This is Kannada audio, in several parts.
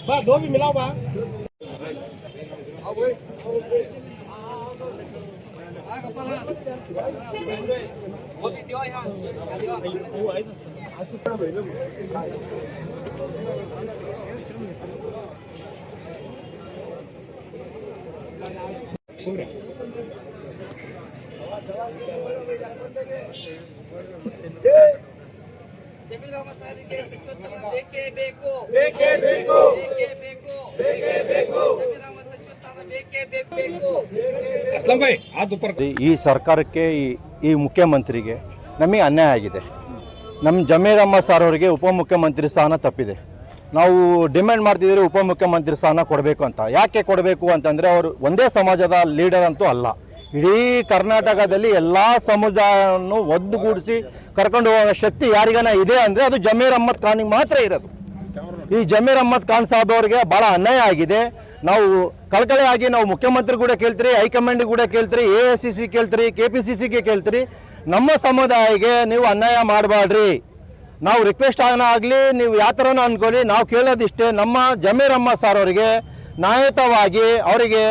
बा दो भी मिलाओ बा ಈ ಸರ್ಕಾರಕ್ಕೆ ಈ ಮುಖ್ಯಮಂತ್ರಿಗೆ ನಮಗೆ ಅನ್ಯಾಯ ಆಗಿದೆ. ನಮ್ಮ ಜಮೀರ್ ಅಹ್ಮದ್ ಸರ್ ಅವರಿಗೆ ಉಪಮುಖ್ಯಮಂತ್ರಿ ಸ್ಥಾನ ತಪ್ಪಿದೆ. ನಾವು ಡಿಮ್ಯಾಂಡ್ ಮಾಡ್ತಿದ್ದೀರಿ ಉಪಮುಖ್ಯಮಂತ್ರಿ ಸ್ಥಾನ ಕೊಡಬೇಕು ಅಂತ. ಯಾಕೆ ಕೊಡಬೇಕು ಅಂತಂದರೆ ಅವರು ಒಂದೇ ಸಮಾಜದ ಲೀಡರ್ ಅಂತೂ ಅಲ್ಲ. ಇಡೀ ಕರ್ನಾಟಕದಲ್ಲಿ ಎಲ್ಲ ಸಮುದಾಯವನ್ನು ಒದ್ದುಗೂಡಿಸಿ ಕರ್ಕೊಂಡು ಹೋಗೋ ಶಕ್ತಿ ಯಾರಿಗಾನ ಇದೆ ಅಂದರೆ ಅದು ಜಮೀರ್ ಅಹ್ಮದ್ ಖಾನಿಗೆ ಮಾತ್ರ ಇರೋದು. ಈ ಜಮೀರ್ ಅಹ್ಮದ್ ಖಾನ್ ಸಾಹೇಬ್ ಅವರಿಗೆ ಭಾಳ ಅನ್ಯಾಯ ಆಗಿದೆ. ನಾವು ಕಳಕಳಿಯಾಗಿ ನಾವು ಮುಖ್ಯಮಂತ್ರಿ ಕೂಡ ಕೇಳ್ತೀರಿ, ಹೈಕಮಾಂಡ್ ಕೂಡ ಕೇಳ್ತೀರಿ, AICC ಕೇಳ್ತೀರಿ, KPCCಗೆ ಕೇಳ್ತೀರಿ, ನಮ್ಮ ಸಮುದಾಯಕ್ಕೆ ನೀವು ಅನ್ಯಾಯ ಮಾಡಬೇಡ್ರಿ. ನಾವು ರಿಕ್ವೆಸ್ಟ್ ಆಗಲಿ, ನೀವು ಯಾವ ಥರನೂ ಅಂದ್ಕೊಳ್ಳಿ, ನಾವು ಕೇಳೋದಿಷ್ಟೇ, ನಮ್ಮ ಜಮೀರ್ ಅಹ್ಮದ್ ಸರ್ ಅವರಿಗೆ ನ್ಯಾಯಯುತವಾಗಿ ಅವರಿಗೆ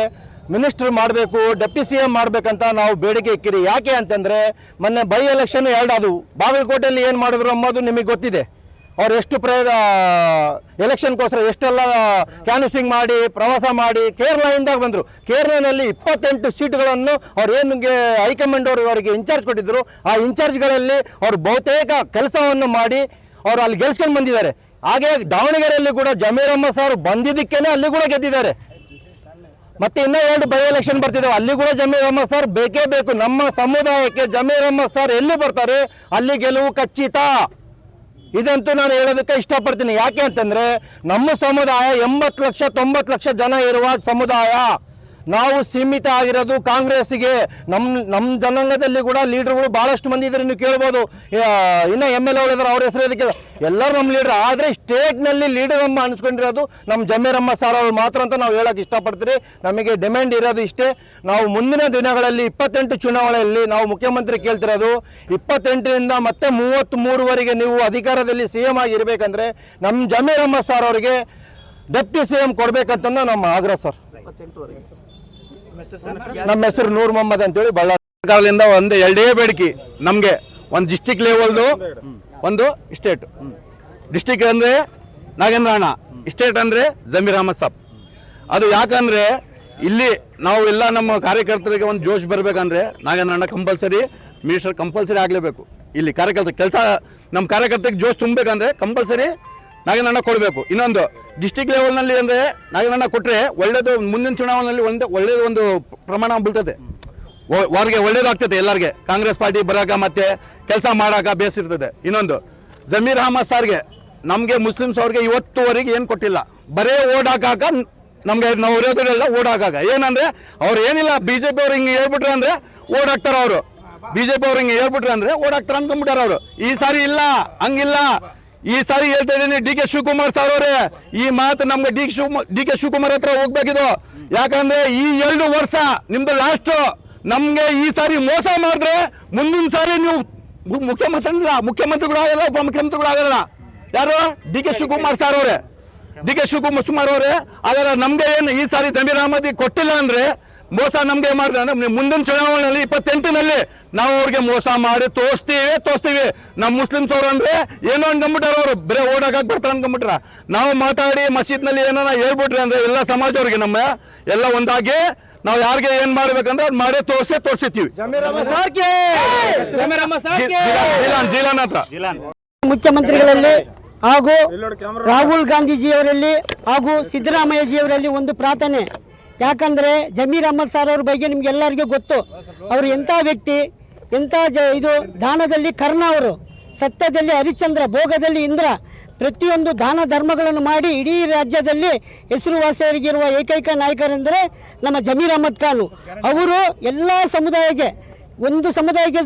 ಮಿನಿಸ್ಟರ್ ಮಾಡಬೇಕು, ಡೆಪ್ಟಿ CM ಮಾಡಬೇಕಂತ ನಾವು ಬೇಡಿಕೆ ಇಕ್ಕಿರಿ. ಯಾಕೆ ಅಂತಂದರೆ ಮೊನ್ನೆ ಬೈ ಎಲೆಕ್ಷನ್ 2 ಅದು ಬಾಗಲಕೋಟೆಯಲ್ಲಿ ಏನು ಮಾಡಿದ್ರು ಅನ್ನೋದು ನಿಮಗೆ ಗೊತ್ತಿದೆ. ಅವ್ರು ಎಷ್ಟು ಎಲೆಕ್ಷನ್ಗೋಸ್ಕರ ಎಷ್ಟೆಲ್ಲ ಕ್ಯಾನ್ವಸಿಂಗ್ ಮಾಡಿ ಪ್ರವಾಸ ಮಾಡಿ ಕೇರಳದಿಂದ ಬಂದರು. ಕೇರಳನಲ್ಲಿ 28 ಸೀಟ್ಗಳನ್ನು ಅವ್ರು ಏನಿಗೆ ಹೈಕಮಾಂಡ್ ಅವರು ಅವರಿಗೆ ಇನ್ಚಾರ್ಜ್ ಕೊಟ್ಟಿದ್ದರು. ಆ ಇನ್ಚಾರ್ಜ್ಗಳಲ್ಲಿ ಅವರು ಬಹುತೇಕ ಕೆಲಸವನ್ನು ಮಾಡಿ ಅವರು ಅಲ್ಲಿ ಗೆಲ್ಸ್ಕೊಂಡು ಬಂದಿದ್ದಾರೆ. ಹಾಗೆ ದಾವಣಗೆರೆಯಲ್ಲಿ ಕೂಡ ಜಮೀರ್ ಅಹ್ಮದ್ ಸರ್ ಬಂದಿದ್ದಕ್ಕೇನೆ ಅಲ್ಲಿ ಕೂಡ ಗೆದ್ದಿದ್ದಾರೆ. ಮತ್ತೆ ಇನ್ನೂ 2 ಬೈ ಎಲೆಕ್ಷನ್ ಬರ್ತಿದ್ದಾವೆ, ಅಲ್ಲಿ ಕೂಡ ಜಮೀರ್ ಅಹ್ಮದ್ ಸರ್ ಬೇಕೇ ಬೇಕು. ನಮ್ಮ ಸಮುದಾಯಕ್ಕೆ ಜಮೀರ್ ಅಹ್ಮದ್ ಸರ್ ಎಲ್ಲಿ ಬರ್ತಾರೆ ಅಲ್ಲಿ ಗೆಲುವು ಖಚಿತ. ಇದಂತೂ ನಾನು ಹೇಳೋದಕ್ಕೆ ಇಷ್ಟಪಡ್ತೀನಿ. ಯಾಕೆ ಅಂತಂದರೆ ನಮ್ಮ ಸಮುದಾಯ 80 ಲಕ್ಷ 90 ಲಕ್ಷ ಜನ ಇರುವ ಸಮುದಾಯ. ನಾವು ಸೀಮಿತ ಆಗಿರೋದು ಕಾಂಗ್ರೆಸ್ಸಿಗೆ. ನಮ್ಮ ಜನಾಂಗದಲ್ಲಿ ಕೂಡ ಲೀಡರ್ಗಳು ಭಾಳಷ್ಟು ಮಂದಿ ಇದ್ದಾರೆ, ನೀವು ಕೇಳ್ಬೋದು. ಇನ್ನೂ MLA ಇದ್ದಾರೆ, ಅವ್ರ ಹೆಸರು ಅದಕ್ಕೆ ಎಲ್ಲರೂ ನಮ್ಮ ಲೀಡರ್. ಆದರೆ ಸ್ಟೇಟ್ನಲ್ಲಿ ಲೀಡರ್ ಅಮ್ಮ ಅನಿಸ್ಕೊಂಡಿರೋದು ನಮ್ಮ ಜಮೀರ್ ಅಹ್ಮದ್ ಸರ್ ಅವರು ಮಾತ್ರ ಅಂತ ನಾವು ಹೇಳೋಕೆ ಇಷ್ಟಪಡ್ತೀರಿ. ನಮಗೆ ಡಿಮ್ಯಾಂಡ್ ಇರೋದು ಇಷ್ಟೇ. ನಾವು ಮುಂದಿನ ದಿನಗಳಲ್ಲಿ 28 ಚುನಾವಣೆಯಲ್ಲಿ ನಾವು ಮುಖ್ಯಮಂತ್ರಿ ಕೇಳ್ತಿರೋದು 28ರಿಂದ ಮತ್ತೆ 33ವರೆಗೆ ನೀವು ಅಧಿಕಾರದಲ್ಲಿ CM ಆಗಿರಬೇಕಂದ್ರೆ ನಮ್ಮ ಜಮೀರ್ ಅಹ್ಮದ್ ಸರ್ ಅವರಿಗೆ ಡೆಪ್ಟಿ CM ಕೊಡಬೇಕಂತ ನಮ್ಮ ಆಗ್ರಹ ಸರ್. ನಮ್ಮ ಹೆಸರು ನೂರ್ ಮೊಹಮ್ಮದ್ ಅಂತೇಳಿ ಬಳ್ಳಾರಿ. ಸರ್ಕಾರದಿಂದ ಒಂದು 2 ಬೇಡಿಕೆ ನಮಗೆ. ಒಂದು ಡಿಸ್ಟಿಕ್ ಲೆವೆಲ್ದು, ಒಂದು ಸ್ಟೇಟ್. ಡಿಸ್ಟಿಕ್ ಅಂದರೆ ನಾಗೇಂದ್ರ ಅಣ್ಣ, ಸ್ಟೇಟ್ ಅಂದರೆ ಜಮೀರ್ ಅಹ್ಮದ್ ಸಾಬ್. ಅದು ಯಾಕಂದರೆ ಇಲ್ಲಿ ನಾವು ಎಲ್ಲ ನಮ್ಮ ಕಾರ್ಯಕರ್ತರಿಗೆ ಒಂದು ಜೋಶ್ ಬರಬೇಕಂದ್ರೆ ನಾಗೇಂದ್ರ ಅಣ್ಣ ಕಂಪಲ್ಸರಿ ಮಿನಿಸ್ಟರ್ ಕಂಪಲ್ಸರಿ ಆಗಲೇಬೇಕು. ಇಲ್ಲಿ ಕಾರ್ಯಕರ್ತರ ಕೆಲಸ ನಮ್ಮ ಕಾರ್ಯಕರ್ತರಿಗೆ ಜೋಶ್ ತುಂಬಬೇಕಂದ್ರೆ ಕಂಪಲ್ಸರಿ ನಾಗೇಂದ್ರ ಅಣ್ಣ ಕೊಡಬೇಕು. ಇನ್ನೊಂದು ಡಿಸ್ಟಿಕ್ ಲೆವೆಲ್ನಲ್ಲಿ ಅಂದರೆ ನಾಗೇಂದ್ರ ಅಣ್ಣ ಕೊಟ್ಟರೆ ಒಳ್ಳೇದು. ಮುಂದಿನ ಚುನಾವಣೆಯಲ್ಲಿ ಒಳ್ಳೇದು ಒಂದು ಪ್ರಮಾಣ ಬೀಳ್ತದೆ, ಅವ್ರಿಗೆ ಒಳ್ಳೇದಾಗ್ತದೆ. ಎಲ್ಲರಿಗೆ ಕಾಂಗ್ರೆಸ್ ಪಾರ್ಟಿ ಬರಾಕ ಮತ್ತೆ ಕೆಲಸ ಮಾಡಾಕ ಬೇಸಿರ್ತದೆ. ಇನ್ನೊಂದು ಜಮೀರ್ ಅಹ್ಮದ್ ಸರ್ಗೆ ನಮಗೆ ಮುಸ್ಲಿಮ್ಸ್ ಅವ್ರಿಗೆ ಇವತ್ತುವರೆಗೆ ಏನು ಕೊಟ್ಟಿಲ್ಲ. ಬರೇ ಓಟ್ ಹಾಕಾಕ ನಮಗೆ ನಾವು ಇರೋದಿಲ್ಲ. ಓಟ್ ಹಾಕಾಕ ಏನಂದರೆ ಅವ್ರು ಏನಿಲ್ಲ, BJP ಅವ್ರು ಹಿಂಗೆ ಹೇಳ್ಬಿಟ್ರೆ ಅಂದರೆ ಓಟ್ ಹಾಕ್ತಾರೆ. ಅವರು BJP ಅವ್ರು ಹಿಂಗೆ ಹೇಳ್ಬಿಟ್ರೆ ಅಂದರೆ ಓಟ್ ಹಾಕ್ತಾರೆ ಅಂದ್ಕೊಂಡ್ಬಿಟ್ಟಾರೆ ಅವರು. ಈ ಸಾರಿ ಇಲ್ಲ, ಹಂಗಿಲ್ಲ. ಈ ಸಾರಿ ಹೇಳ್ತಾ ಇದ್ದೀನಿ, DK ಶಿವಕುಮಾರ್ ಸರ್ ಅವರೇ, ಈ ಮಾತು ನಮ್ಗೆ DK ಶಿವಕುಮಾರ್ ಹತ್ರ ಹೋಗ್ಬೇಕಿದು. ಯಾಕಂದ್ರೆ ಈ 2 ವರ್ಷ ನಿಮ್ದು ಲಾಸ್ಟ್. ನಮ್ಗೆ ಈ ಸಾರಿ ಮೋಸ ಮಾಡಿದ್ರೆ ಮುಂದಿನ ಸಾರಿ ನೀವು ಮುಖ್ಯಮಂತ್ರಿಗಳು ಆಗಲ್ಲ, ಉಪಮುಖ್ಯಮಂತ್ರಿಗಳು ಆಗಲ್ಲ. ಯಾರು? DK ಶಿವಕುಮಾರ್ ಸರ್ ಅವರೇ, DK ಶಿವಕುಮಾರ್ ಅವರೇ. ಆದರೆ ನಮ್ಗೆ ಏನು ಈ ಸಾರಿ ಜಮೀರ್ ಅಹ್ಮದ್ ಕೊಟ್ಟಿಲ್ಲ ಅಂದ್ರೆ ಮೋಸ ನಮ್ಗೆ ಮಾಡಿದ್ರೆ ಅಂದ್ರೆ ಮುಂದಿನ ಚುನಾವಣೆಯಲ್ಲಿ 28ನಲ್ಲಿ ನಾವು ಅವ್ರಿಗೆ ಮೋಸ ಮಾಡಿ ತೋರಿಸ್ತೀವಿ. ನಮ್ಮ ಮುಸ್ಲಿಮ್ಸ್ ಅವ್ರು ಅಂದ್ರೆ ಏನೋ ಅಂದ್ಕೊಂಡ್ಬಿಟ್ಟಾರ, ಅವರು ಬರೀ ಓಡಾಕಕ್ಕೆ ಬರ್ತಾರೆ ಅಂದ್ಕೊಂಡ್ಬಿಟ್ರ. ನಾವು ಮಾತಾಡಿ ಮಸೀದ್ನಲ್ಲಿ ಏನೋ ಹೇಳ್ಬಿಟ್ರಿ ಅಂದ್ರೆ ಎಲ್ಲ ಸಮಾಜವ್ರಿಗೆ ನಮ್ಮ ಎಲ್ಲ ಒಂದಾಗಿ ನಾವು ಯಾರಿಗೆ ಏನ್ ಮಾಡ್ಬೇಕಂದ್ರೆ ಅದು ಮಾಡೇ ತೋರಿಸ್ತೀವಿ. ಮುಖ್ಯಮಂತ್ರಿಗಳಲ್ಲಿ ಹಾಗೂ ರಾಹುಲ್ ಗಾಂಧೀಜಿಯವರಲ್ಲಿ ಹಾಗೂ ಸಿದ್ದರಾಮಯ್ಯಜಿಯವರಲ್ಲಿ ಒಂದು ಪ್ರಾರ್ಥನೆ. ಯಾಕಂದರೆ ಜಮೀರ್ ಅಹ್ಮದ್ ಸರ್ ಅವ್ರ ಬಗ್ಗೆ ನಿಮ್ಗೆಲ್ಲರಿಗೂ ಗೊತ್ತು. ಅವರು ಎಂಥ ವ್ಯಕ್ತಿ, ಎಂಥ ಇದು ದಾನದಲ್ಲಿ ಕರ್ಣ ಅವರು. ಸತ್ಯದಲ್ಲಿ ಹರಿಶ್ಚಂದ್ರ, ಭೋಗದಲ್ಲಿ ಇಂದ್ರ, ಪ್ರತಿಯೊಂದು ದಾನ ಧರ್ಮಗಳನ್ನು ಮಾಡಿ ಇಡೀ ರಾಜ್ಯದಲ್ಲಿ ಹೆಸರುವಾಸಿಯಾಗಿರುವ ಏಕೈಕ ನಾಯಕರೆಂದರೆ ನಮ್ಮ ಜಮೀರ್ ಅಹಮದ್ ಖಾನ್. ಅವರು ಎಲ್ಲ ಸಮುದಾಯಕ್ಕೆ, ಒಂದು ಸಮುದಾಯಕ್ಕೆ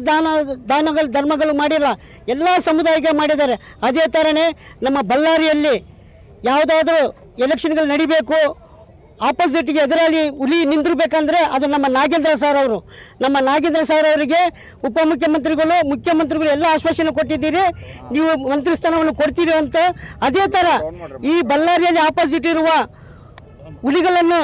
ದಾನಗಳು ಧರ್ಮಗಳು ಮಾಡಿಲ್ಲ, ಎಲ್ಲ ಸಮುದಾಯಕ್ಕೆ ಮಾಡಿದ್ದಾರೆ. ಅದೇ ಥರನೇ ನಮ್ಮ ಬಳ್ಳಾರಿಯಲ್ಲಿ ಯಾವುದಾದ್ರೂ ಎಲೆಕ್ಷನ್ಗಳು ನಡಿಬೇಕು, ಆಪೋಸಿಟ್ಗೆ ಎದುರಾಳಿ ಹುಲಿ ನಿಂದಿರಬೇಕಂದ್ರೆ ಅದು ನಮ್ಮ ನಾಗೇಂದ್ರ ಸರ್ ಅವರು. ನಮ್ಮ ನಾಗೇಂದ್ರ ಸರ್ ಅವರಿಗೆ ಉಪಮುಖ್ಯಮಂತ್ರಿಗಳು, ಮುಖ್ಯಮಂತ್ರಿಗಳು ಎಲ್ಲ ಆಶ್ವಾಸನೆ ಕೊಟ್ಟಿದ್ದೀರಿ, ನೀವು ಮಂತ್ರಿ ಸ್ಥಾನವನ್ನು ಕೊಡ್ತೀರಿ ಅಂತ. ಅದೇ ಥರ ಈ ಬಳ್ಳಾರಿಯಲ್ಲಿ ಆಪೋಸಿಟ್ ಇರುವ ಹುಲಿಗಳನ್ನು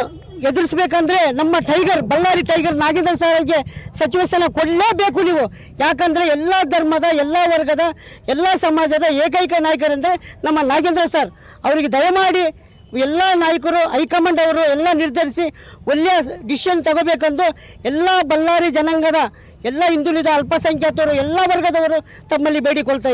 ಎದುರಿಸಬೇಕಂದ್ರೆ ನಮ್ಮ ಟೈಗರ್, ಬಳ್ಳಾರಿ ಟೈಗರ್ ನಾಗೇಂದ್ರ ಸರ್ಗೆ ಸಚಿವ ಸ್ಥಾನ ಕೊಡಲೇಬೇಕು ನೀವು. ಯಾಕಂದರೆ ಎಲ್ಲ ಧರ್ಮದ, ಎಲ್ಲ ವರ್ಗದ, ಎಲ್ಲ ಸಮಾಜದ ಏಕೈಕ ನಾಯಕರೆಂದರೆ ನಮ್ಮ ನಾಗೇಂದ್ರ ಸರ್. ಅವರಿಗೆ ದಯಮಾಡಿ ಎಲ್ಲ ನಾಯಕರು, ಹೈಕಮಾಂಡ್ ಅವರು ಎಲ್ಲ ನಿರ್ಧರಿಸಿ ಒಳ್ಳೆಯ ಡಿಸಿಷನ್ ತಗೋಬೇಕೆಂದು ಎಲ್ಲ ಬಳ್ಳಾರಿ ಜನಾಂಗದ, ಎಲ್ಲ ಹಿಂದುಳಿದ, ಅಲ್ಪಸಂಖ್ಯಾತರು, ಎಲ್ಲ ವರ್ಗದವರು ತಮ್ಮಲ್ಲಿ ಬೇಡಿಕೊಳ್ತಾ